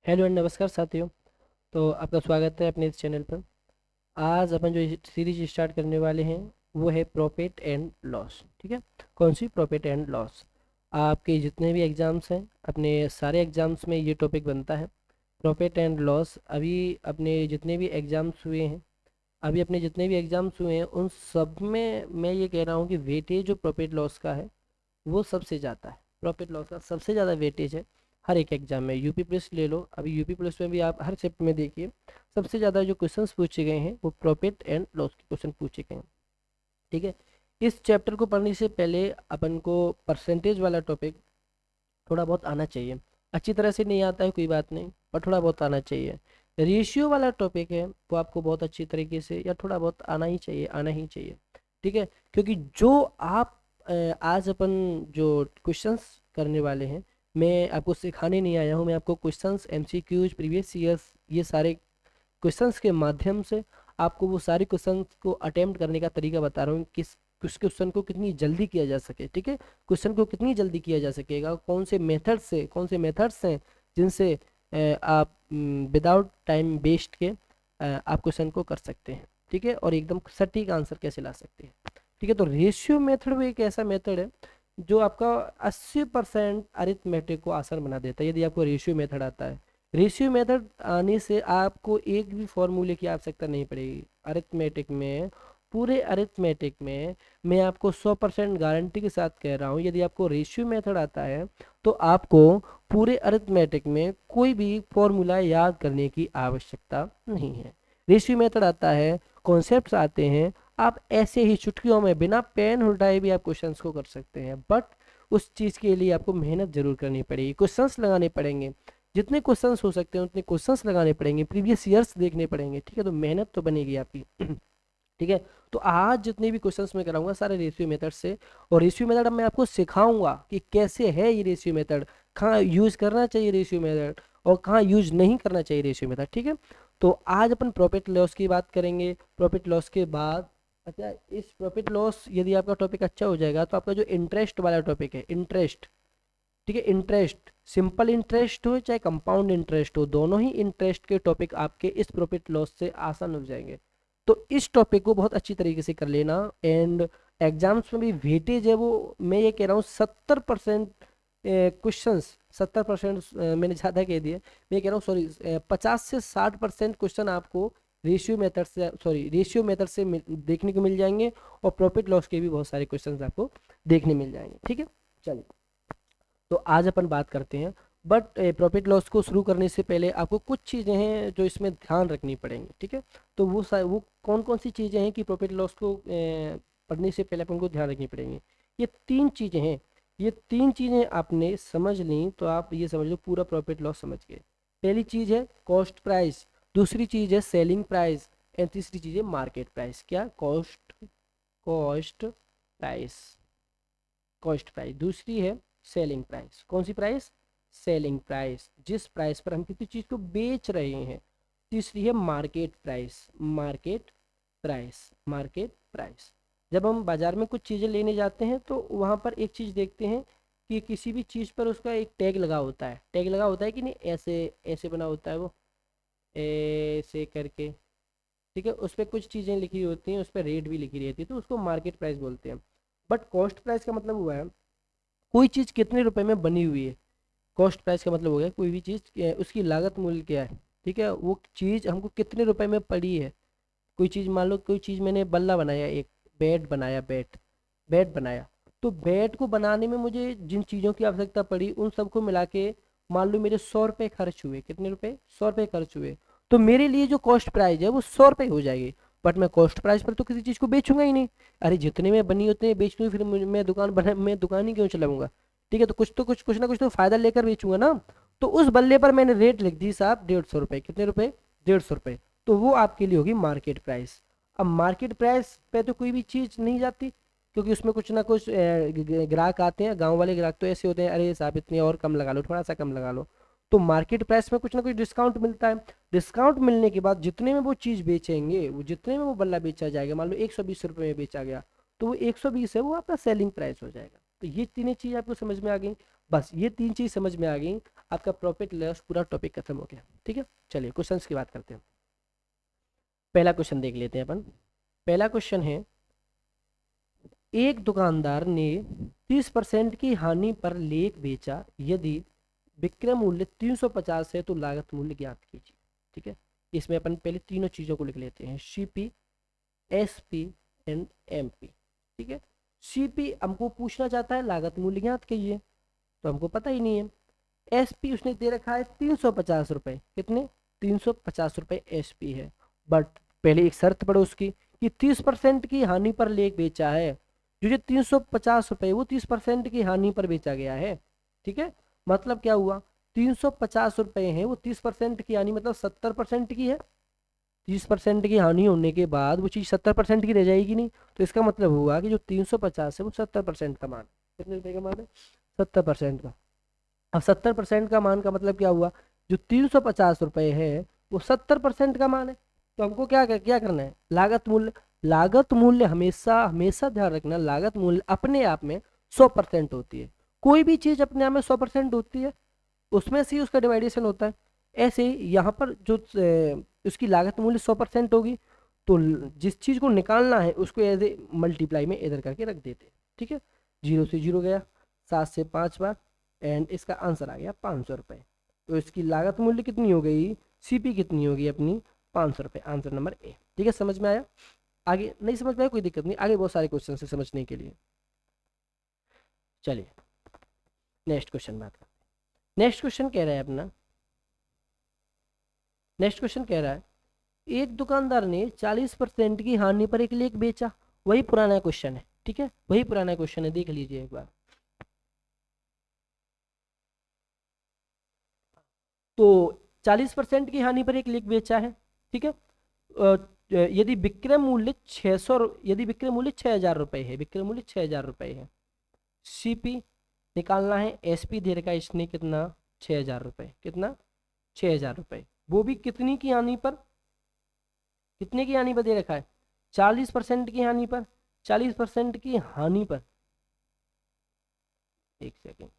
Hello and नमस्कार साथियों। तो आपका स्वागत है अपने इस चैनल पर। आज अपन जो सीरीज स्टार्ट करने वाले हैं वो है प्रॉफिट एंड लॉस। ठीक है, कौन सी? Profit and loss. आपके जितने भी एग्ज़ाम्स हैं, अपने सारे एग्ज़ाम्स में ये टॉपिक बनता है, प्रॉफिट एंड लॉस। अभी अपने जितने भी एग्ज़ाम्स हुए हैं अभी अपने जितने भी एग्ज़ाम्स हुए हैं उन सब में मैं ये कह रहा हूँ कि वेटेज जो प्रॉफिट लॉस का है वो सबसे ज़्यादा है। प्रॉफिट लॉस का सबसे ज़्यादा वेटेज है हर एक एग्जाम में। यूपी पुलिस ले लो, अभी यूपी पुलिस में भी आप हर शिफ्ट में देखिए, सबसे ज़्यादा जो क्वेश्चंस पूछे गए हैं वो प्रॉफिट एंड लॉस के क्वेश्चन पूछे गए हैं। ठीक है, इस चैप्टर को पढ़ने से पहले अपन को परसेंटेज वाला टॉपिक थोड़ा बहुत आना चाहिए। अच्छी तरह से नहीं आता है कोई बात नहीं, पर थोड़ा बहुत आना चाहिए। रेशियो वाला टॉपिक है वो आपको बहुत अच्छी तरीके से या थोड़ा बहुत आना ही चाहिए, आना ही चाहिए। ठीक है, क्योंकि जो आप आज अपन जो क्वेश्चंस करने वाले हैं, मैं आपको सिखाने नहीं आया हूँ, मैं आपको क्वेश्चंस, एमसीक्यूज, प्रीवियस ईयर्स, ये सारे क्वेश्चंस के माध्यम से आपको वो सारे क्वेश्चंस को अटेम्प्ट करने का तरीका बता रहा हूँ, किस किस क्वेश्चन को कितनी जल्दी किया जा सके। ठीक है, क्वेश्चन को कितनी जल्दी किया जा सकेगा, कौन से मेथड्स हैं जिनसे आप विदाउट टाइम वेस्ट के आप क्वेश्चन को कर सकते हैं। ठीक है, और एकदम सटीक आंसर कैसे ला सकते हैं। ठीक है, तो रेशियो मेथड वो एक ऐसा मेथड है जो आपका 80% अरिथमेटिक को आसान बना देता है यदि आपको रेशियो मेथड आता है। रेशियो मेथड आने से आपको एक भी फॉर्मूले की आवश्यकता नहीं पड़ेगी अरिथमेटिक में। पूरे अरिथमेटिक में मैं आपको 100% गारंटी के साथ कह रहा हूँ, यदि आपको रेशियो मेथड आता है तो आपको पूरे अरिथमेटिक में कोई भी फॉर्मूला याद करने की आवश्यकता नहीं है। रेशियो मेथड आता है, कॉन्सेप्ट्स आते हैं, आप ऐसे ही चुटकियों में बिना पेन उल्टाए भी आप क्वेश्चंस को कर सकते हैं। बट उस चीज़ के लिए आपको मेहनत जरूर करनी पड़ेगी, क्वेश्चंस लगाने पड़ेंगे, जितने क्वेश्चंस हो सकते हैं उतने क्वेश्चंस लगाने पड़ेंगे, प्रीवियस ईयर्स देखने पड़ेंगे। ठीक है, तो मेहनत तो बनेगी आपकी। ठीक है, तो आज जितने भी क्वेश्चंस मैं कराऊंगा सारे रेशियो मेथड से। और रेशियो मेथड अब मैं आपको सिखाऊंगा कि कैसे है ये रेशियो मेथड, कहाँ यूज करना चाहिए रेशियो मेथड और कहाँ यूज नहीं करना चाहिए रेशियो मेथड। ठीक है, तो आज अपन प्रॉफिट लॉस की बात करेंगे। प्रॉफिट लॉस के बाद, अच्छा, इस प्रॉफिट लॉस यदि आपका टॉपिक अच्छा हो जाएगा तो आपका जो इंटरेस्ट वाला टॉपिक है, इंटरेस्ट, ठीक है, इंटरेस्ट, सिंपल इंटरेस्ट हो चाहे कंपाउंड इंटरेस्ट हो, दोनों ही इंटरेस्ट के टॉपिक आपके इस प्रॉफिट लॉस से आसान हो जाएंगे। तो इस टॉपिक को बहुत अच्छी तरीके से कर लेना। एंड एग्जाम्स में भी वेटेज है वो, मैं ये कह रहा हूँ 70% क्वेश्चन, 70% मैंने ज़्यादा कह दिया, मैं कह रहा हूँ सॉरी, 50 से 60% क्वेश्चन आपको रेशियो मेथड से, सॉरी, रेशियो मेथड से देखने को मिल जाएंगे। और प्रॉफिट लॉस के भी बहुत सारे क्वेश्चंस आपको देखने मिल जाएंगे। ठीक है, चलिए, तो आज अपन बात करते हैं। बट प्रॉफिट लॉस को शुरू करने से पहले आपको कुछ चीज़ें हैं जो इसमें ध्यान रखनी पड़ेंगी। ठीक है, तो वो कौन कौन सी चीज़ें हैं कि प्रॉफिट लॉस को पढ़ने से पहले अपन को ध्यान रखनी पड़ेंगी। ये तीन चीज़ें हैं, ये तीन चीज़ें आपने समझ ली तो आप ये समझ लो पूरा प्रॉफिट लॉस समझ गए। पहली चीज़ है कॉस्ट प्राइस, दूसरी चीज़ है सेलिंग प्राइस, एंड तीसरी चीज़ है मार्केट प्राइस। क्या? Cost, cost price, cost price. दूसरी है सेलिंग प्राइस। कौन सी प्राइस? सेलिंग प्राइस, जिस प्राइस पर हम किसी चीज को बेच रहे हैं। तीसरी है market price, market price, market price. जब हम बाजार में कुछ चीज़ें लेने जाते हैं तो वहाँ पर एक चीज़ देखते हैं कि किसी भी चीज़ पर उसका एक टैग लगा होता है, टैग लगा होता है कि नहीं, ऐसे ऐसे बना होता है वो, ऐसे करके। ठीक है, उस पर कुछ चीज़ें लिखी होती हैं, उस पर रेट भी लिखी रहती है, तो उसको मार्केट प्राइस बोलते हैं। बट कॉस्ट प्राइस का मतलब हुआ है कोई चीज़ कितने रुपए में बनी हुई है। कॉस्ट प्राइस का मतलब हो गया कोई भी चीज़ उसकी लागत मूल्य क्या है। ठीक है, वो चीज़ हमको कितने रुपए में पड़ी है। कोई चीज़, मान लो कोई चीज़ मैंने बल्ला बनाया, एक बेड बनाया, बेड, बेड बनाया, तो बेड को बनाने में मुझे जिन चीज़ों की आवश्यकता पड़ी उन सबको मिला के मान लो मेरे 100 रुपये खर्च हुए। कितने रुपए? 100 रुपये खर्च हुए। तो मेरे लिए जो कॉस्ट प्राइस है वो 100 रुपये हो जाएगी। बट मैं कॉस्ट प्राइस पर तो किसी चीज़ को बेचूंगा ही नहीं। अरे जितने में बनी उतने बेच दूँ, फिर मैं दुकान बना, मैं दुकान ही क्यों चलाऊंगा। ठीक है, तो कुछ ना कुछ तो फायदा लेकर बेचूंगा ना। तो उस बल्ले पर मैंने रेट लिख दी साहब 150 रुपये। कितने रुपए? 150 रुपये। तो वो आपके लिए होगी मार्केट प्राइस। अब मार्केट प्राइस पे तो कोई भी चीज़ नहीं जाती, क्योंकि उसमें कुछ ना कुछ ग्राहक आते हैं, गांव वाले ग्राहक तो ऐसे होते हैं, अरे साहब इतने और कम लगा लो, थोड़ा सा कम लगा लो। तो मार्केट प्राइस में कुछ ना कुछ डिस्काउंट मिलता है। डिस्काउंट मिलने के बाद जितने में वो चीज़ बेचेंगे, वो जितने में वो बल्ला बेचा जाएगा, मान लो 120 रुपये में बेचा गया, तो वो 120 है वो आपका सेलिंग प्राइस हो जाएगा। तो ये तीनों चीज़ आपको समझ में आ गई। बस ये 3 चीज़ समझ में आ गई, आपका प्रॉफिट लॉस पूरा टॉपिक खत्म हो गया। ठीक है, चलिए क्वेश्चंस की बात करते हैं। पहला क्वेश्चन देख लेते हैं अपन। पहला क्वेश्चन है, एक दुकानदार ने 30% की हानि पर लेख बेचा, यदि विक्रय मूल्य 350 है तो लागत मूल्य ज्ञात कीजिए। ठीक है, इसमें अपन पहले तीनों चीज़ों को लिख लेते हैं, सीपी, एसपी एंड एमपी। ठीक है, सीपी हमको पूछना चाहता है लागत मूल्य ज्ञात कीजिए, तो हमको पता ही नहीं है। एसपी उसने दे रखा है 350 रुपये, कितने, 350 रुपये एसपी है। बट पहले एक शर्त पड़ो उसकी कि 30% की हानि पर लेख बेचा है, जो 350 रुपये वो 30% की हानि पर बेचा गया है। ठीक है, मतलब क्या हुआ, 350 रुपये है, वो 30% की हानि मतलब 70% की है। 30% की हानि होने के बाद वो चीज़ 70% की रह जाएगी नहीं, तो इसका मतलब हुआ कि जो 350 है वो 70% का मान, कितने रुपए का मान है, 70% का। अब 70% का मान का मतलब क्या हुआ, जो 350 रुपये है वो 70% का मान है। तो हमको क्या करना है, लागत मूल्य। लागत मूल्य हमेशा हमेशा ध्यान रखना, लागत मूल्य अपने आप में 100% होती है। कोई भी चीज़ अपने आप में 100% होती है, उसमें से ही उसका डिवाइडेशन होता है। ऐसे यहाँ पर जो उसकी लागत मूल्य 100% होगी, तो जिस चीज़ को निकालना है उसको एज ए मल्टीप्लाई में इधर करके रख देते हैं। ठीक है, 0 से 0 गया, 7 से 5 बार, एंड इसका आंसर आ गया 500 रुपये। तो इसकी लागत मूल्य कितनी हो गई, सीपी कितनी होगी अपनी, 500 रुपये। Answer number A. ठीक है, समझ में आया। आगे नहीं समझ में आया कोई दिक्कत नहीं, आगे बहुत सारे क्वेश्चन है समझने के लिए। चलिए नेक्स्ट क्वेश्चन बात करते हैं। नेक्स्ट क्वेश्चन कह रहा है अपना, नेक्स्ट क्वेश्चन कह रहा है, एक दुकानदार ने 40% की हानि पर एक लेख बेचा। वही पुराना क्वेश्चन है। ठीक है, वही पुराना क्वेश्चन है, देख लीजिए एक बार। तो 40% की हानि पर एक लेख बेचा है। ठीक है, यदि विक्रय मूल्य 600, यदि विक्रय मूल्य 6,000 रुपये है, विक्रय मूल्य 6,000 रुपये है। सीपी निकालना है, एसपी दे रखा है इसने कितना, 6,000 रुपये, कितना, 6,000 रुपये। वो भी कितनी की हानि पर, कितने की हानि पर दे रखा है, 40% की हानि पर। 40% की हानि पर, एक सेकेंड,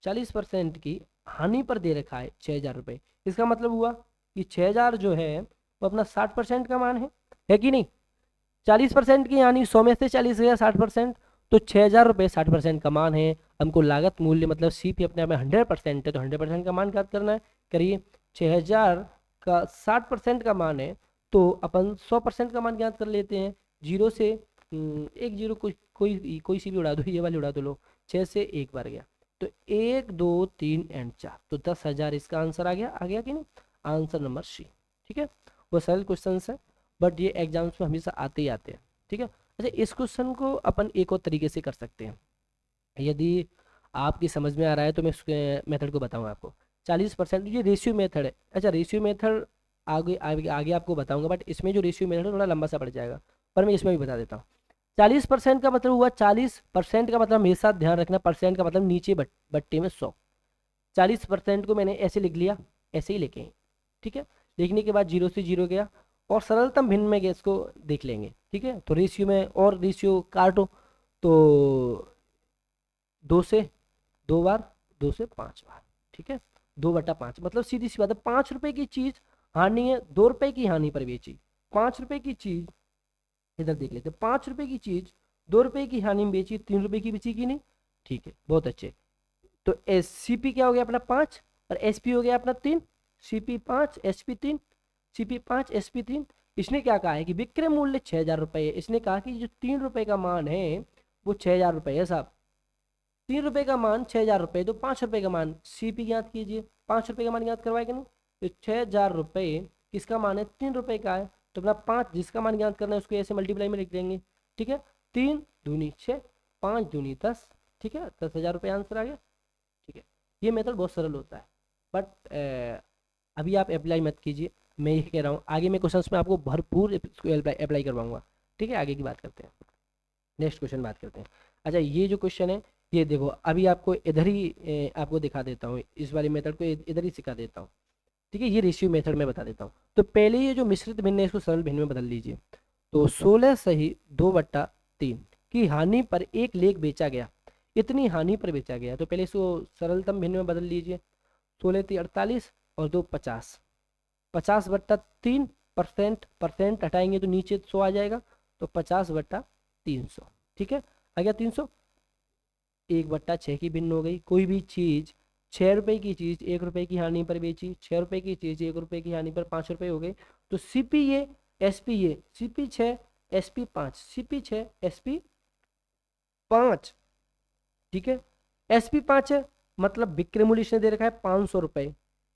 40% की हानि पर दे रखा है 6,000 रुपये। इसका मतलब हुआ कि 6,000 जो है वो अपना 60% का मान है कि नहीं। 40% की हानि, 100 में से 40 गया 60%, तो 6,000 रुपये 60% का मान है। हमको लागत मूल्य मतलब सीपी अपने आप में 100% है, तो 100% का मान ज्ञात करना है। करिए, 6,000 का 60% का मान है, तो अपन 100% का मान ज्ञात कर लेते हैं। 0 से एक जीरो, कोई सी भी उड़ा दो, ये वाली उड़ा दो लो। 6 से एक बार गया, तो 1 2 3 एंड 4, तो 10,000 इसका आंसर आ गया कि नहीं, आंसर नंबर सी। ठीक है, वो सरल क्वेश्चन है, बट ये एग्जाम्स में हमेशा आते ही आते हैं। ठीक है, अच्छा इस क्वेश्चन को अपन एक और तरीके से कर सकते हैं, यदि आपकी समझ में आ रहा है तो मैं उसके मेथड को बताऊंगा आपको। 40%, ये रेशियो मेथड है। अच्छा रेशियो मेथड आगे आगे आगे आपको बताऊंगा, बट इसमें जो रेशियो मेथड है थोड़ा लंबा सा पड़ जाएगा, पर मैं इसमें भी बता देता हूँ। 40% का मतलब हुआ, 40% का मतलब मेरे साथ ध्यान रखना, परसेंट का मतलब नीचे बट्टे में 100। 40% को मैंने ऐसे लिख लिया, ऐसे ही लिखे। ठीक है, लिखने के बाद 0 से 0 गया, और सरलतम भिन्न में गैस को देख लेंगे। ठीक है, तो रेशियो में और रेशियो काटो, तो 2 से 2 बार, 2 से 5 बार। ठीक है, 2/5 मतलब सीधी सी बात है, 5 रुपए की चीज हानि है, 2 रुपए की हानि पर बेची। 5 रुपए की चीज, इधर देख लेते, 5 रुपए की चीज 2 रुपए की हानि में बेची, 3 रुपए की बेची कि नहीं। ठीक है, बहुत अच्छे। तो एस सी पी क्या हो गया अपना 5, और एस पी हो गया अपना 3। CP 5, S P 3, CP 5, S P 3। इसने क्या कहा है कि विक्रय मूल्य 6,000 रुपये है। इसने कहा कि जो 3 रुपए का मान है वो 6,000 रुपये है साहब। 3 रुपए का मान 6,000 रुपये, तो 5 रुपए का मान सीपी ज्ञात कीजिए। 5 रुपए का मान ज्ञात करवाएगा नहीं, तो 6,000 रुपये किसका मान है, 3 रुपए का है, तो अपना 5 जिसका मान ज्ञात करना है उसको ऐसे मल्टीप्लाई में लिख देंगे। ठीक है, 3 दूनी 6, 5 दूनी 10। ठीक है, 10,000 रुपये आंसर आ गया। ठीक है, ये मेथड बहुत सरल होता है, बट अभी आप अप्लाई मत कीजिए, मैं ये कह रहा हूँ आगे मैं क्वेश्चंस में आपको भरपूर अप्लाई करवाऊंगा। ठीक है, आगे की बात करते हैं, नेक्स्ट क्वेश्चन बात करते हैं। अच्छा ये जो क्वेश्चन है, ये देखो अभी आपको इधर ही आपको दिखा देता हूँ, इस वाले मेथड को इधर ही सिखा देता हूँ। ठीक है, ये रेशियो मेथड में बता देता हूँ। तो पहले ये जो मिश्रित भिन्न है इसको सरल भिन्न में बदल लीजिए। तो 16 सही 2/3 की हानि पर एक लेख बेचा गया, इतनी हानि पर बेचा गया। तो पहले इसको सरलतम भिन्न में बदल लीजिए। 16 3 48 और 2 50, 50/3 परसेंट हटाएंगे तो नीचे 100 आ जाएगा, तो 50/300। ठीक है, आ गया 300। 1/6 की भिन्न हो गई। कोई भी चीज़ 6 रुपए की चीज़ 1 रुपए की हानि पर बेची, 6 रुपए की चीज़ 1 रुपए की हानि पर 5 रुपए हो गए। तो CP SPA, CP6 SP5, CP6 SP5। ठीक है, SP5 है, मतलब विक्रय मूल्य इसने दे रखा है 500 रुपए,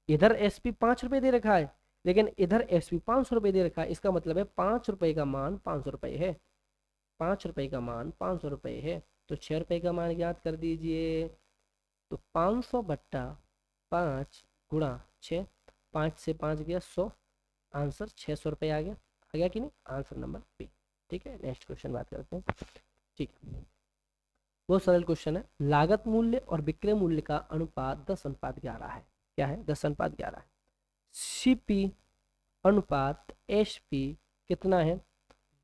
इधर SP 5 रुपए दे रखा है, लेकिन इधर SP 500 रुपए दे रखा है। इसका मतलब है 5 रुपए का मान 500 रुपए है, 5 रुपए का मान 500 रुपए है। तो 6 रुपए का मान ज्ञात कर दीजिए। तो 500/5 गुणा 6, 5 से 5 गया 100, आंसर 600 रुपये आ गया। आ गया कि नहीं, आंसर नंबर बी। ठीक है, नेक्स्ट क्वेश्चन बात करते हैं। ठीक है, बहुत सरल क्वेश्चन है। लागत मूल्य और विक्रय मूल्य का अनुपात 10:11 है। क्या है, 10:11 है। CP अनुपात SP कितना है,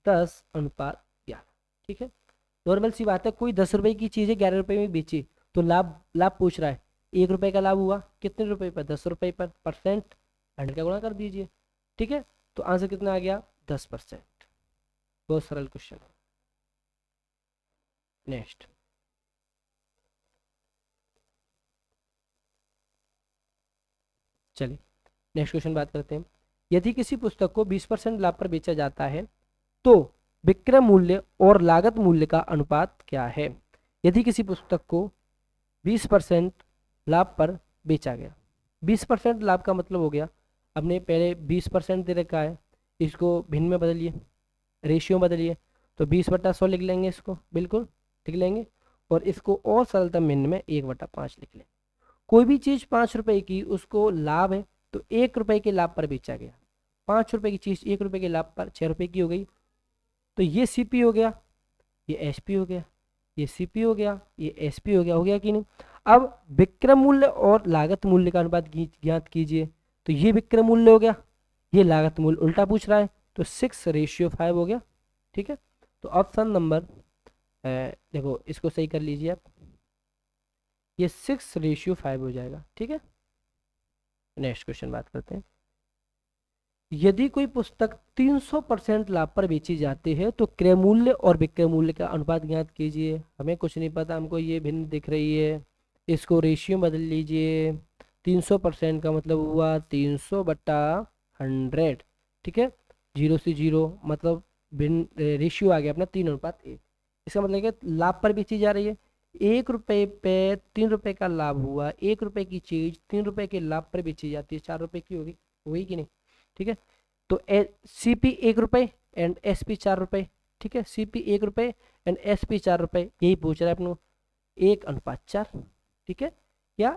10:11। ठीक है, नॉर्मल सी बात है, कोई 10 रुपए की चीज़ है 11 रुपए में बेची, तो लाभ लाभ पूछ रहा है। 1 रुपए का लाभ हुआ कितने रुपए पर, 10 रुपए पर। परसेंट 100 का गुणा कर दीजिए। ठीक है, तो आंसर कितना आ गया, 10%। बहुत सरल क्वेश्चन है। नेक्स्ट, चलिए नेक्स्ट क्वेश्चन बात करते हैं। यदि किसी पुस्तक को 20% लाभ पर बेचा जाता है तो विक्रय मूल्य और लागत मूल्य का अनुपात क्या है। यदि किसी पुस्तक को 20% लाभ पर बेचा गया, 20% लाभ का मतलब हो गया, हमने पहले 20% दे रखा है, इसको भिन्न में बदलिए, रेशियो बदलिए, तो 20/100 लिख लेंगे, इसको बिल्कुल लिख लेंगे, और इसको और सरलतम भिन्न में 1/5 लिख लेंगे। कोई भी चीज़ 5 रुपए की, उसको लाभ है तो 1 रुपए के लाभ पर बेचा गया। 5 रुपए की चीज़ 1 रुपए के लाभ पर 6 रुपए की हो गई, तो ये CP हो गया, ये SP हो गया, ये CP हो गया, ये SP हो गया कि नहीं। अब विक्रय मूल्य और लागत मूल्य का अनुपात ज्ञात कीजिए। तो ये विक्रय मूल्य हो गया, ये लागत मूल्य, उल्टा पूछ रहा है, तो 6:5 हो गया। ठीक है, तो ऑप्शन नंबर देखो इसको सही कर लीजिए आप, ये 6:5 हो जाएगा। ठीक है, नेक्स्ट क्वेश्चन बात करते हैं। यदि कोई पुस्तक 300% लाभ पर बेची जाती है तो क्रय मूल्य और विक्रय मूल्य का अनुपात ज्ञात कीजिए। हमें कुछ नहीं पता, हमको ये भिन्न दिख रही है, इसको रेशियो बदल लीजिए। 300% का मतलब हुआ 300/100। ठीक है, 0 से 0 मतलब भिन्न रेशियो आ गया अपना 3:1। इसका मतलब है कि लाभ पर बेची जा रही है, 1 रुपए पे 3 रुपए का लाभ हुआ, 1 रुपए की चीज 3 रुपए के लाभ पर बेची जाती है, 4 रुपए की होगी, हुई कि नहीं। ठीक है, तो CP 1 रुपए एंड SP 4 रुपए। ठीक है, CP 1 रुपए एंड SP 4 रुपए, यही पूछ रहा है अपने 1:4। ठीक है, या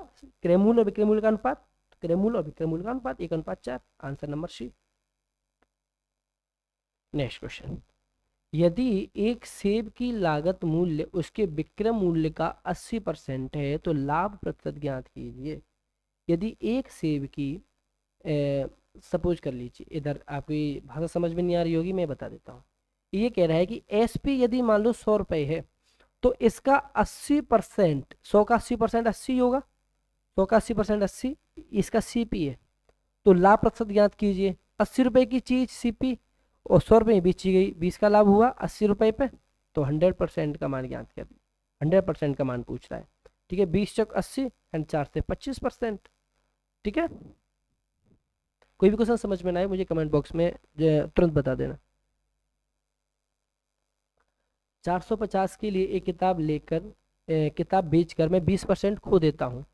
क्रय मूल्य और विक्रय मूल्य का अनुपात, क्रय मूल्य और विक्रय मूल्य का अनुपात 1:4, answer number C। Next question, यदि एक सेब की लागत मूल्य उसके विक्रय मूल्य का 80% है तो लाभ प्रतिशत ज्ञात कीजिए। यदि एक सेब की सपोज कर लीजिए, इधर आपकी भाषा समझ में नहीं आ रही होगी, मैं बता देता हूँ। ये कह रहा है कि SP यदि मान लो 100 रुपए है तो इसका 80%, 100 का 80% 80 होगा, 100 का 80% 80, इसका CP है, तो लाभ प्रतिशत ज्ञात कीजिए। 80 रुपए की चीज CP और 100 रुपए में बेची गई, 20 का लाभ हुआ 80 रुपए पे, तो 100% का मान ज्ञात कर, 100% का मान पूछ रहा है। ठीक है, 20 चौक 80 एंड 4 से 25%। ठीक है, कोई भी क्वेश्चन समझ में ना आए मुझे कमेंट बॉक्स में तुरंत बता देना। 450 के लिए एक किताब लेकर किताब बेचकर मैं 20% खो देता हूँ,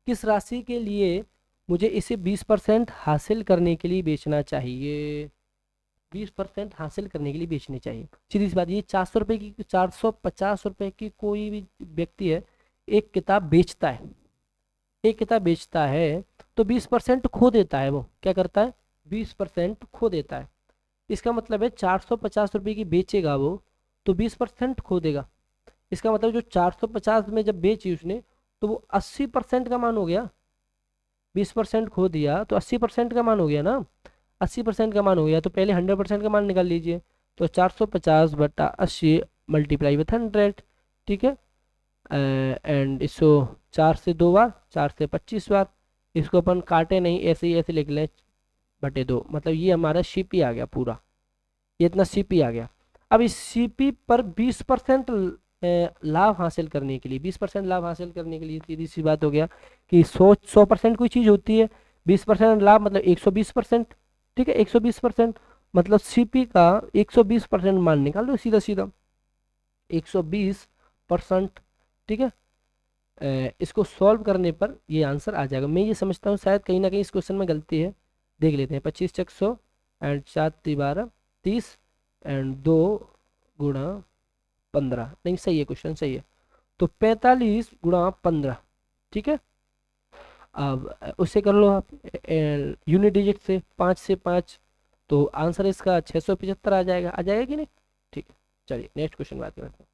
किस राशि के लिए मुझे इसे 20% हासिल करने के लिए बेचना चाहिए। 20% हासिल करने के लिए बेचनी चाहिए, सीधी सी बात। ये 400 रुपए की, 450 रुपए की कोई भी व्यक्ति है, एक किताब बेचता है, एक किताब बेचता है तो 20% खो देता है। वो क्या करता है, 20% खो देता है। इसका मतलब है 450 रुपए की बेचेगा वो तो 20% खो देगा। इसका मतलब जो 450 में जब बेची उसने तो वो 80% का मान हो गया। 20% खो दिया तो 80% का मान हो गया ना, 80% का मान हो गया। तो पहले 100% का मान निकाल लीजिए, तो 450/80 मल्टीप्लाई विथ 100। ठीक है, एंड इसको 4 से 2 बार, 4 से 25 बार। इसको अपन काटे नहीं, ऐसे ही ऐसे लिख लें, बटे 2, मतलब ये हमारा सीपी आ गया पूरा, ये इतना सीपी आ गया। अब इस सीपी पर 20% लाभ हासिल करने के लिए, 20% लाभ हासिल करने के लिए सीधी सी बात हो गया कि 100% कोई चीज़ होती है, 20% लाभ मतलब 120%। ठीक है, 120% मतलब सीपी का 120% मान निकाल दो सीधा सीधा, 120%। ठीक है, इसको सॉल्व करने पर ये आंसर आ जाएगा। मैं ये समझता हूँ शायद कहीं ना कहीं इस क्वेश्चन में गलती है, देख लेते हैं। 25 × 100 एंड 4 × 12 30 एंड 2 × 15, नहीं सही है, क्वेश्चन सही है। तो 45 × 15। ठीक है, अब उससे कर लो आप यूनिट डिजिट से, 5 से 5, तो आंसर इसका 675 आ जाएगा, आ जाएगा कि नहीं? ठीक है, चलिए नेक्स्ट क्वेश्चन बात करते हैं।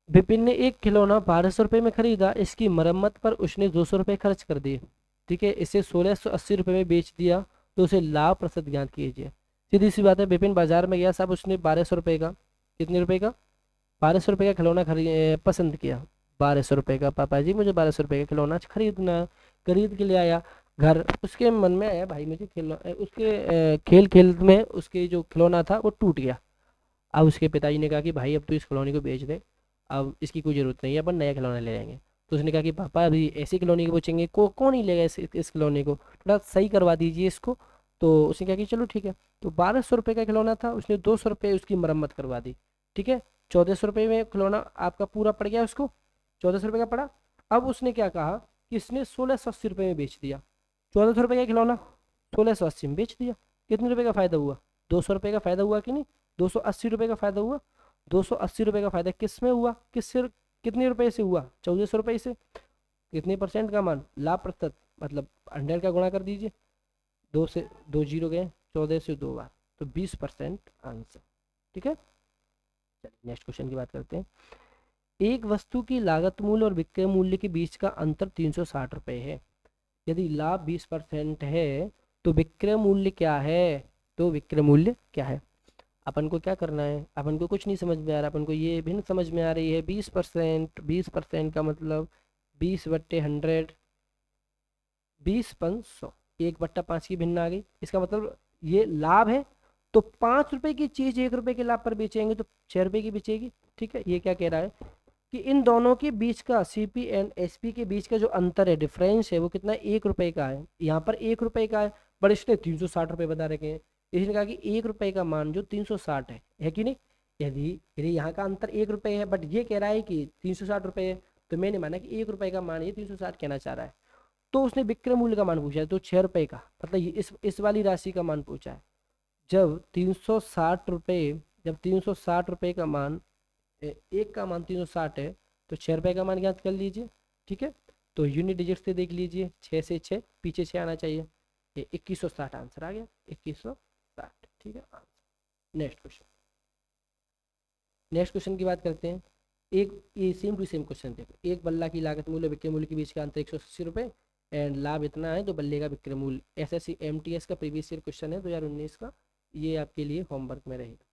विपिन ने एक खिलौना 1200 रुपये में खरीदा, इसकी मरम्मत पर उसने 200 रुपये खर्च कर दिए। ठीक है, इसे 1680 रुपये में बेच दिया, तो उसे लाभ प्रतिशत ज्ञात कीजिए। सीधी सी बात है, विपिन बाजार में गया, साहब उसने 1200 रुपये का, कितने रुपए का, 1200 रुपये का खिलौना पसंद किया। 1200 रुपये का, पापा जी मुझे 1200 रुपये का खिलौना खरीदना है। खरीद के ले आया घर, उसके मन में आया भाई मुझे उसके खेल खेल में उसके जो खिलौना था वो टूट गया। अब उसके पिताजी ने कहा कि भाई अब तो इस खिलौने को बेच दे, अब इसकी कोई ज़रूरत नहीं है, अपन नया खिलौना ले जाएंगे। तो उसने कहा कि पापा अभी ऐसे खिलौने को बेचेंगे, कौन ही लेगा इस खिलौने को, थोड़ा सही करवा दीजिए इसको। तो उसने कहा कि चलो ठीक है। तो 1200 रुपये का खिलौना था, उसने 200 रुपये उसकी मरम्मत करवा दी। ठीक है, 1400 रुपये में खिलौना आपका पूरा पड़ गया उसको, 1400 रुपये का पड़ा। अब उसने क्या कहा कि इसने 1680 रुपये में बेच दिया। 1400 रुपये का खिलौना 1680 में बेच दिया, कितने रुपए का फायदा हुआ? 200 रुपये का फायदा हुआ कि नहीं? 280 रुपये का फायदा हुआ। 280 रुपये का फायदा किस में हुआ, किससे, कितने रुपए से हुआ? 1400 रुपये से। कितने परसेंट का मान, लाभ प्रतिशत, मतलब 100 का गुणा कर दीजिए, 2 से 2 जीरो गए, 14 से 2 बार, तो 20% आंसर। ठीक है, चलिए नेक्स्ट क्वेश्चन की बात करते हैं। एक वस्तु की लागत मूल्य और विक्रय मूल्य के बीच का अंतर 360 रुपये है। यदि लाभ 20% है तो विक्रय मूल्य क्या है? तो विक्रय मूल्य क्या है? अपन को क्या करना है, अपन को कुछ नहीं समझ में आ रहा, अपन को ये भिन्न समझ में आ रही है। 20%, 20% का मतलब 20/100, 20×500, 1/5 की भिन्न आ गई। इसका मतलब ये लाभ है, तो 5 रुपए की चीज 1 रुपए के लाभ पर बेचेंगे तो 6 रुपए की बेचेगी। ठीक है, ये क्या कह रहा है कि इन दोनों के बीच का, सीपी एंड एसपी के बीच का जो अंतर है, डिफरेंस है, वो कितना, 1 रुपए का है। यहाँ पर 1 रुपए का है, बट इसने 360 रुपये बता रखे हैं। इसने कहा कि 1 रुपए का मान जो 360 है कि नहीं? यदि यदि यहाँ का अंतर 1 रुपए है, बट ये कह रहा है कि 360 रुपये है, तो मैंने माना कि 1 रुपए का मान ये 360 कहना चाह रहा है। तो उसने विक्रय मूल्य का मान पूछा है, तो 6 रुपए का, मतलब ये इस वाली राशि का मान पूछा है। जब 360 रुपये, जब 360 रुपये का मान, एक का मान 360 है, तो 6 रुपये का मान ज्ञात कर लीजिए। ठीक है, तो यूनिट डिजिट से देख लीजिए, 6 से 6, पीछे 6 आना चाहिए, ये 2160 आंसर आ गया, 2160। ठीक है, नेक्स्ट क्वेश्चन, नेक्स्ट क्वेश्चन की बात करते हैं। एक ये सेम टू सेम क्वेश्चन देखो, एक बल्ला की लागत मूल्य विक्रय मूल्य के बीच का अंतर 180 रुपये एंड लाभ इतना है, तो बल्ले का विक्रय मूल्य। एसएससी एमटीएस का प्रीवियस ईयर क्वेश्चन है 2019 का, ये आपके लिए होमवर्क में रहेगा,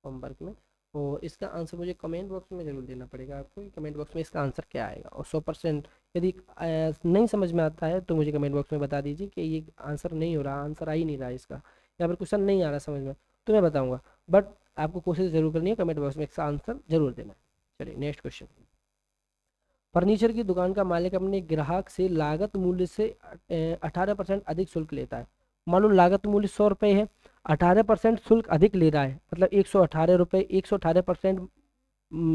होमवर्क में। और इसका आंसर मुझे कमेंट बॉक्स में जरूर देना पड़ेगा आपको, कमेंट बॉक्स में इसका आंसर क्या आएगा। और 100% यदि नहीं समझ में आता है तो मुझे कमेंट बॉक्स में बता दीजिए कि ये आंसर नहीं हो रहा, आंसर आ ही नहीं रहा इसका, या फिर क्वेश्चन नहीं आ रहा समझ में, तो मैं बताऊंगा। बट आपको कोशिश जरूर करनी है, कमेंट बॉक्स में इसका आंसर जरूर देना है। चलिए नेक्स्ट क्वेश्चन। फर्नीचर की दुकान का मालिक अपने ग्राहक से लागत मूल्य से 18% अधिक शुल्क लेता है। मान लो लागत मूल्य 100 रुपये है, 18% शुल्क अधिक ले रहा है, मतलब 118 रुपये, 118%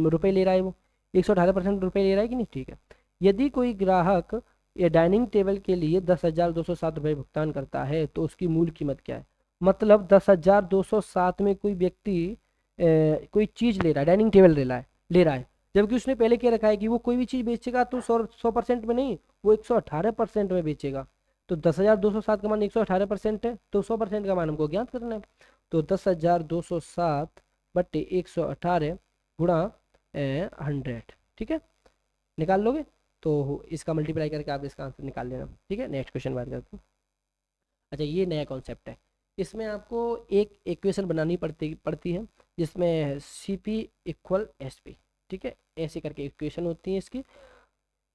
रुपये ले रहा है वो, 118% रुपये ले रहा है कि नहीं? ठीक है, यदि कोई ग्राहक ये डाइनिंग टेबल के लिए 10,207 रुपये भुगतान करता है तो उसकी मूल कीमत क्या है? मतलब 10,207 में कोई व्यक्ति कोई चीज़ ले रहा है, डाइनिंग टेबल ले रहा है, जबकि उसने पहले क्या रखा है कि वो कोई भी चीज़ बेचेगा तो 100% में नहीं, वो 118% में बेचेगा। तो 10,207 का मान 118% है, तो 100% का मान हमको ज्ञात करना है। तो 10,207 बट्टे 118 गुणा 100, ठीक है, निकाल लोगे तो इसका मल्टीप्लाई करके आप इसका आंसर निकाल लेना। ठीक है, नेक्स्ट क्वेश्चन बात करते हैं। अच्छा, ये नया कॉन्सेप्ट है, इसमें आपको एक इक्वेशन बनानी पड़ती पड़ती है जिसमें C P equal S P. ठीक है, ऐसे करके इक्वेशन होती है इसकी।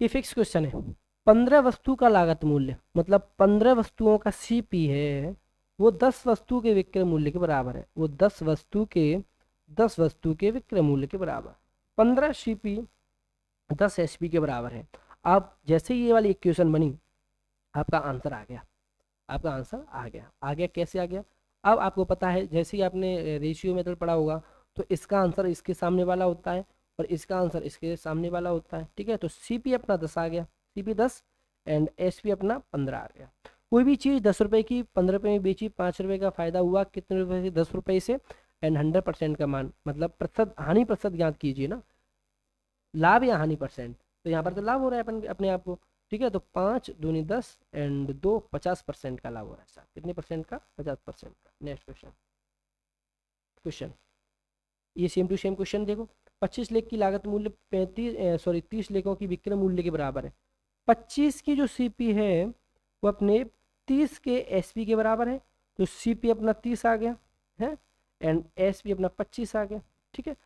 ये फिक्स क्वेश्चन है। 15 वस्तु का लागत मूल्य, मतलब 15 वस्तुओं का सीपी है, वो 10 वस्तु के विक्रय मूल्य के बराबर है। वो 10 वस्तु के विक्रय मूल्य के बराबर। 15 सीपी 10 एसपी के बराबर है। आप जैसे ही ये वाली इक्वेशन बनी, आपका आंसर आ गया। आपका आंसर आ गया कैसे आ गया? अब आपको पता है, जैसे ही आपने रेशियो मेथड पढ़ा होगा, तो इसका आंसर इसके सामने वाला होता है और इसका आंसर इसके सामने वाला होता है। ठीक है, तो सीपी अपना 10 आ गया, सीपी 10 एंड एसपी अपना 15 आ गया। कोई भी चीज़ 10 रुपए की 15 रुपए में बेची, 5 रुपए का फायदा हुआ, कितने रुपए से? 10 रुपए से। एंड 100% का मान, मतलब प्रतिशत, हानि प्रतिशत ज्ञात कीजिए ना, लाभ या हानि परसेंट। तो यहाँ पर तो लाभ हो रहा है अपन अपने आप को। ठीक है, तो 5 दूनी 10 एंड 2 50% का लाभ हो रहा है साहब। कितने परसेंट का? 50% का। Next question. क्वेश्चन ये सेम टू सेम क्वेश्चन देखो। 25 लाख की लागत मूल्य 30 लाखों की विक्रय मूल्य के बराबर है। 25 की जो सीपी है वो अपने 30 के एसपी के बराबर है, तो सीपी अपना 30 आ गया है एंड एसपी अपना 25 आ गया। ठीक है,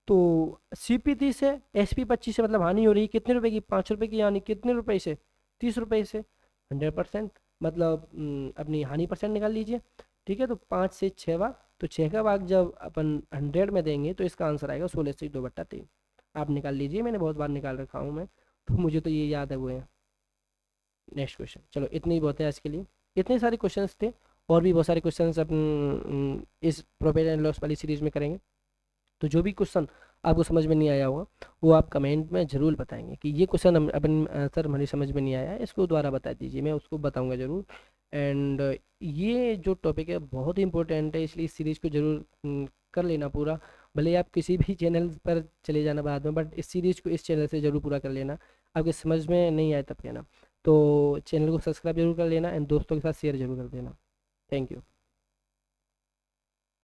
तो सीपी 30 है, एसपी 25 है, मतलब हानि हो रही है कितने रुपए की? 5 रुपए की। यानी कितने रुपए से? 30 रुपए से। 100%, मतलब अपनी हानि परसेंट निकाल लीजिए। ठीक है, तो 5 से 6 बार, तो 6 का भाग जब अपन 100 में देंगे तो इसका आंसर आएगा 16 से 2/3। आप निकाल लीजिए, मैंने बहुत बार निकाल रखा हूँ मैं, तो मुझे तो ये याद है हुए हैं। Next question. चलो इतनी ही बहुत है आज के लिए। इतने सारे क्वेश्चंस थे, और भी बहुत सारे क्वेश्चंस अपन इस प्रॉफिट एंड लॉस वाली सीरीज में करेंगे। तो जो भी क्वेश्चन आपको समझ में नहीं आया होगा, वो आप कमेंट में ज़रूर बताएंगे कि ये क्वेश्चन हम अपन सर हमारी समझ में नहीं आया है, इसको दोबारा बता दीजिए, मैं उसको बताऊंगा ज़रूर। एंड ये जो टॉपिक है बहुत ही इंपॉर्टेंट है, इसलिए इस सीरीज़ को ज़रूर कर लेना पूरा। भले ही आप किसी भी चैनल पर चले जाना बाद में, बट इस सीरीज़ को इस चैनल से ज़रूर पूरा कर लेना। आपके समझ में नहीं आए तब कहना। तो चैनल को सब्सक्राइब जरूर कर लेना एंड दोस्तों के साथ शेयर जरूर कर देना। Thank you.